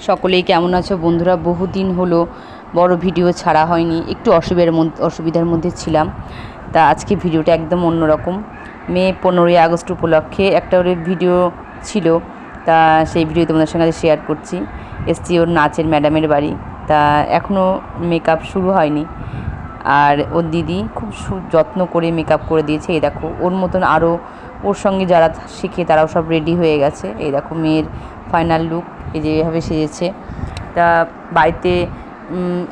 সকলেই কেমন আছো বন্ধুরা? বহুদিন হলো বড় ভিডিও ছাড়া হয়নি, একটু অসুবিধার মধ্যে ছিলাম। তা আজকে ভিডিওটা একদম অন্যরকম। মে 15ই আগস্ট উপলক্ষে একটা ওর ভিডিও ছিল, তা সেই ভিডিও তোমাদের সঙ্গে শেয়ার করছি। এসছি ওর নাচের ম্যাডামের বাড়ি, তা এখনও মেকআপ শুরু হয়নি। আর ওর দিদি খুব যত্ন করে মেকআপ করে দিয়েছে। এই দেখো ওর মতন আরও ওর সঙ্গে যারা শেখে তারাও সব রেডি হয়ে গেছে। এই দেখো মেয়ের ফাইনাল লুক, এই যে এভাবে সেজেছে। তা বাড়িতে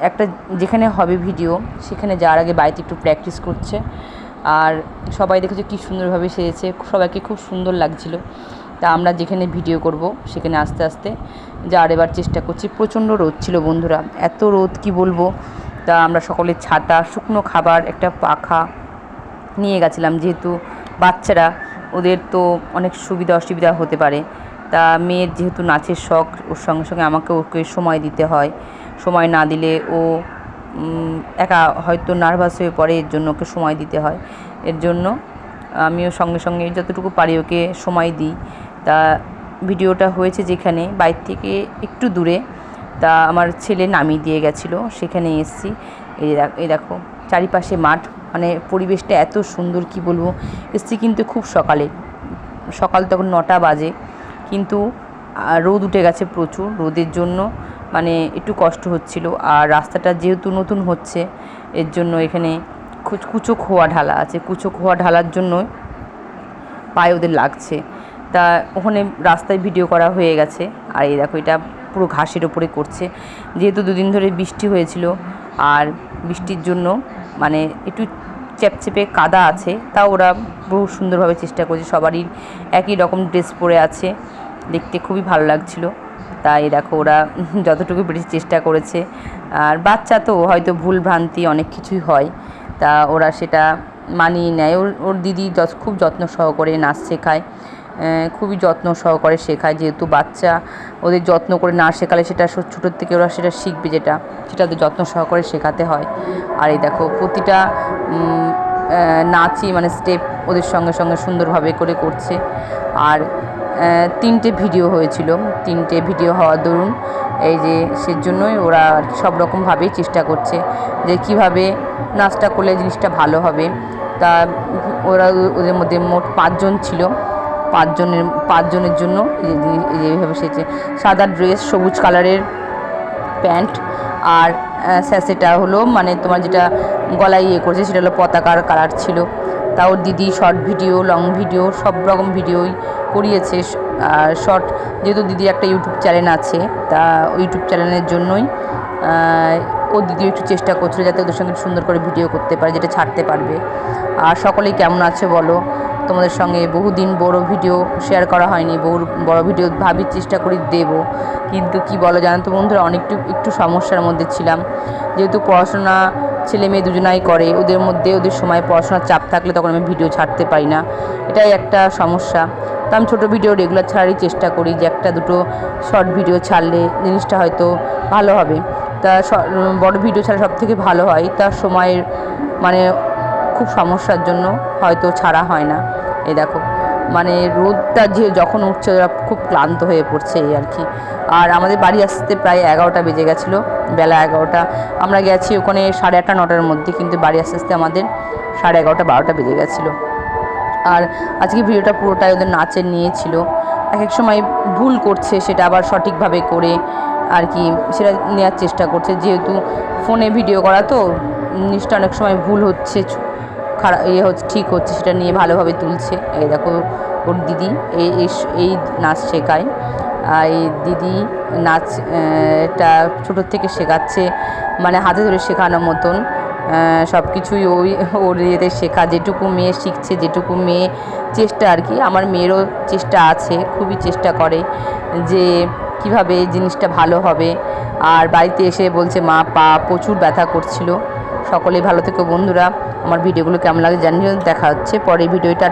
একটা যেখানে হবে ভিডিও সেখানে যাওয়ার আগে বাড়িতে একটু প্র্যাকটিস করছে। আর সবাই দেখেছে কী সুন্দরভাবে সেজেছে, সবাইকে খুব সুন্দর লাগছিল। তা আমরা যেখানে ভিডিও করব সেখানে আস্তে আস্তে যাওয়ার এবার চেষ্টা করছি। প্রচণ্ড রোদ ছিল বন্ধুরা, এত রোদ কি বলবো। তা আমরা সকলে ছাতা, শুকনো খাবার, একটা পাখা নিয়ে গেছিলাম, যেহেতু বাচ্চারা ওদের তো অনেক সুবিধা অসুবিধা হতে পারে। তা মেয়ের যেহেতু নাচের শখ, ওর সঙ্গে সঙ্গে আমাকে ওকে সময় দিতে হয়। সময় না দিলে ও একা হয়তো নার্ভাস হয়ে পড়ে, এর জন্য ওকে সময় দিতে হয়। এর জন্য আমিও সঙ্গে সঙ্গে যতটুকু পারি ওকে সময় দিই। তা ভিডিওটা হয়েছে যেখানে বাইরে থেকে একটু দূরে, তা আমার ছেলে নামিয়ে দিয়ে গেছিলো, সেখানে এসেছি। এই দেখো চারিপাশে মাঠ, মানে পরিবেশটা এত সুন্দর কি বলবো। এসেছি কিন্তু খুব সকাল তখন 9টা বাজে, কিন্তু রোদ উঠে গেছে প্রচুর। রোদের জন্য মানে একটু কষ্ট হচ্ছিল। আর রাস্তাটা যেহেতু নতুন হচ্ছে, এর জন্য এখানে কুচো খোয়া ঢালা আছে, কুচো খোয়া ঢালার জন্য পায়ে ওদের লাগছে। তা ওখানে রাস্তায় ভিডিও করা হয়ে গেছে। আর এই দেখো এটা পুরো ঘাসের ওপরে করছে, যেহেতু দুদিন ধরে বৃষ্টি হয়েছিল। আর বৃষ্টির জন্য মানে একটু চ্যাপচ্যাপে কাদা আছে, তা ওরা বহু সুন্দরভাবে চেষ্টা করছে। সবারই একই রকম ড্রেস পরে আছে, দেখতে খুবই ভালো লাগছিল। তাই দেখো ওরা যতটুকু পেরেছে চেষ্টা করেছে। আর বাচ্চা তো হয়তো ভুল ভ্রান্তি অনেক কিছুই হয়, তা ওরা সেটা মানিয়ে নেয়। ওর দিদি খুব যত্ন সহকারে নাচ শেখায়, খুবই যত্ন সহকারে শেখায়। যেহেতু বাচ্চা, ওদের যত্ন করে না শেখালে সেটা ছোটোর থেকে ওরা সেটা শিখবে, সেটা ওদের যত্ন সহকারে শেখাতে হয়। আর এই দেখো প্রতিটা নাচই মানে স্টেপ ওদের সঙ্গে সঙ্গে সুন্দরভাবে করে করছে। আর 3টে ভিডিও হয়েছিল, 3টে ভিডিও হওয়ার দরুন এই যে সেজন্যই ওরা সব রকমভাবেই চেষ্টা করছে যে কীভাবে নাচটা করলে জিনিসটা ভালো হবে। তা ওদের মধ্যে মোট 5 জন ছিল। 5 জনের জন্য এইভাবে সেজে সাদা ড্রেস, সবুজ কালারের প্যান্ট, আর স্যাসেটা হলো মানে তোমার যেটা গলায় করেছে সেটা হলো পতাকার কালার ছিল। তা ওর দিদি শর্ট ভিডিও, লং ভিডিও সব রকম ভিডিওই করিয়েছে। আর শর্ট, যেহেতু দিদির একটা ইউটিউব চ্যানেল আছে, তা ওই ইউটিউব চ্যানেলের জন্যই ওর দিদিও একটু চেষ্টা করছিল যাতে ওদের সঙ্গে সুন্দর করে ভিডিও করতে পারে, যেটা ছাড়তে পারবে। আর সকলেই কেমন আছে বলো? তোমাদের সঙ্গে বহুদিন বড় ভিডিও শেয়ার করা হয়নি, বড় ভিডিও ভাবির চেষ্টা করি দেব, কিন্তু কি বলো জানো তো বন্ধুরা, একটু সমস্যার মধ্যে ছিলাম। যেহেতু পড়াশোনা ছেলে মেয়ে দুজনাই করে, ওদের সময় পড়াশোনার চাপ থাকলে তখন আমি ভিডিও ছাড়তে পারি না, এটাই একটা সমস্যা। তো আমি ছোটো ভিডিও রেগুলার ছাড়ারই চেষ্টা করি, যে একটা দুটো শর্ট ভিডিও ছাড়লে জিনিসটা হয়তো ভালো হবে। তা বড় ভিডিও ছাড়া সবথেকে ভালো হয়, তার সময়ের মানে খুব সমস্যার জন্য হয়তো ছাড়া হয় না। এই দেখো মানে রোদটা যখন উঠছে ওরা খুব ক্লান্ত হয়ে পড়ছে, এই আর কি। আর আমাদের বাড়ি আসতে প্রায় 11টা বেজে গেছিলো, বেলা 11টা। আমরা গেছি ওখানে 8:30 9টার মধ্যে, কিন্তু বাড়ি আসতে আসতে আমাদের 11:30 12টা বেজে গেছিলো। আর আজকে ভিডিওটা পুরোটাই ওদের নাচের নিয়েছিল। এক সময় ভুল করছে, সেটা আবার সঠিকভাবে করে আর কি সেটা নেওয়ার চেষ্টা করছে। যেহেতু ফোনে ভিডিও করা তো জিনিসটা অনেক সময় ভুল হচ্ছে, খারাপ হচ্ছে, ঠিক হচ্ছে, সেটা নিয়ে ভালোভাবে তুলছে। এই দেখো ওর দিদি এই নাচ শেখায়। আর এই দিদি নাচটা ছোটোর থেকে শেখাচ্ছে, মানে হাতে ধরে শেখানোর মতন সব কিছুই ওর ইয়েতে শেখা। যেটুকু মেয়ে শিখছে, যেটুকু মেয়ে চেষ্টা আর কি, আমার মেয়েরও চেষ্টা আছে, খুবই চেষ্টা করে যে কিভাবে জিনিসটা ভালো হবে। আর বাড়িতে এসে বলছে মা পা প্রচুর ব্যথা করছিল। সকলেই ভালো থেকো বন্ধুরা। আমার ভিডিওগুলো কেমন লাগে জানিও। দেখা হচ্ছে পরের ভিডিওটা।